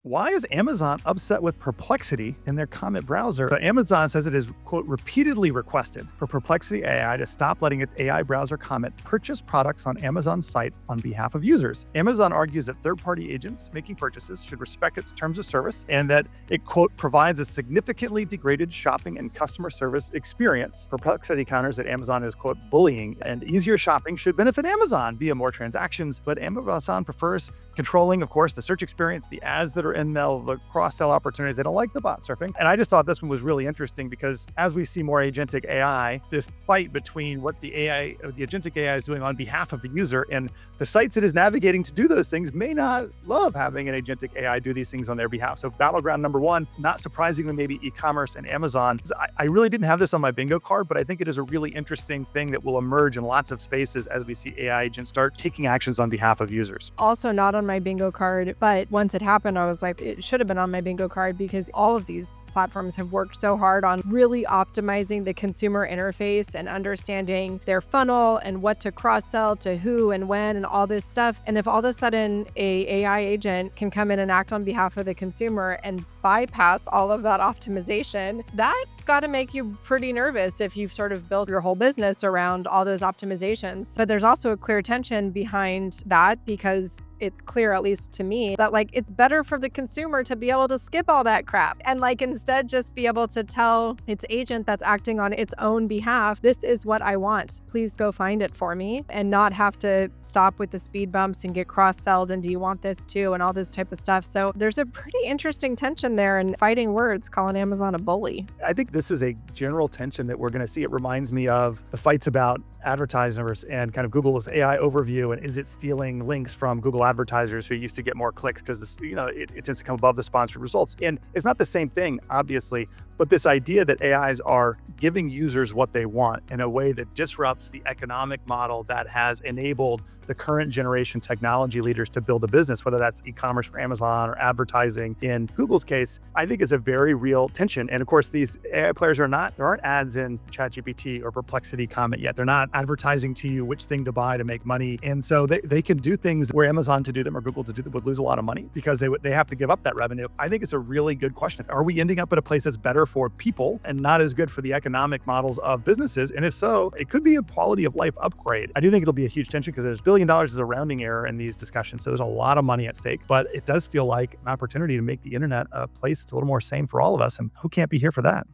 Why is Amazon upset with Perplexity in their comment browser? So Amazon says it has, quote, repeatedly requested for Perplexity AI to stop letting its AI browser comment purchase products on Amazon's site on behalf of users. Amazon argues that third-party agents making purchases should respect its terms of service and that it, quote, provides a significantly degraded shopping and customer service experience. Perplexity counters that Amazon is, quote, bullying, and easier shopping should benefit Amazon via more transactions, but Amazon prefers controlling, of course, the search experience, the ads that are in the cross-sell opportunities. They don't like the bot surfing. And I just thought this one was really interesting because as we see more agentic AI, this fight between what the agentic AI is doing on behalf of the user and the sites it is navigating to do those things may not love having an agentic AI do these things on their behalf. So battleground number one, not surprisingly, maybe e-commerce and Amazon. I really didn't have this on my bingo card, but I think it is a really interesting thing that will emerge in lots of spaces as we see AI agents start taking actions on behalf of users. Also not on my bingo card, but once it happened, I was like, it should have been on my bingo card because all of these platforms have worked so hard on really optimizing the consumer interface and understanding their funnel and what to cross-sell to who and when and all this stuff. And if all of a sudden a AI agent can come in and act on behalf of the consumer and bypass all of that optimization, that's got to make you pretty nervous if you've sort of built your whole business around all those optimizations. But there's also a clear tension behind that because it's clear, at least to me, that it's better for the consumer to be able to skip all that crap and instead just be able to tell its agent that's acting on its own behalf, this is what I want. Please go find it for me, and not have to stop with the speed bumps and get cross-selled and do you want this too and all this type of stuff. So there's a pretty interesting tension there and fighting words calling Amazon a bully. I think this is a general tension that we're going to see. It reminds me of the fights about advertisers and kind of Google's AI overview and is it stealing links from Google advertisers who used to get more clicks because this, it tends to come above the sponsored results. And it's not the same thing, obviously, but this idea that AIs are giving users what they want in a way that disrupts the economic model that has enabled the current generation technology leaders to build a business, whether that's e-commerce for Amazon or advertising in Google's case, I think is a very real tension. And of course, these AI players there aren't ads in ChatGPT or Perplexity comment yet. They're not advertising to you which thing to buy to make money. And so they can do things where Amazon to do them or Google to do them would lose a lot of money because they have to give up that revenue. I think it's a really good question. Are we ending up at a place that's better for people and not as good for the economic models of businesses? And if so, it could be a quality of life upgrade. I do think it'll be a huge tension because there's $1 billion is a rounding error in these discussions. So there's a lot of money at stake, but it does feel like an opportunity to make the internet a place that's a little more sane for all of us. And who can't be here for that?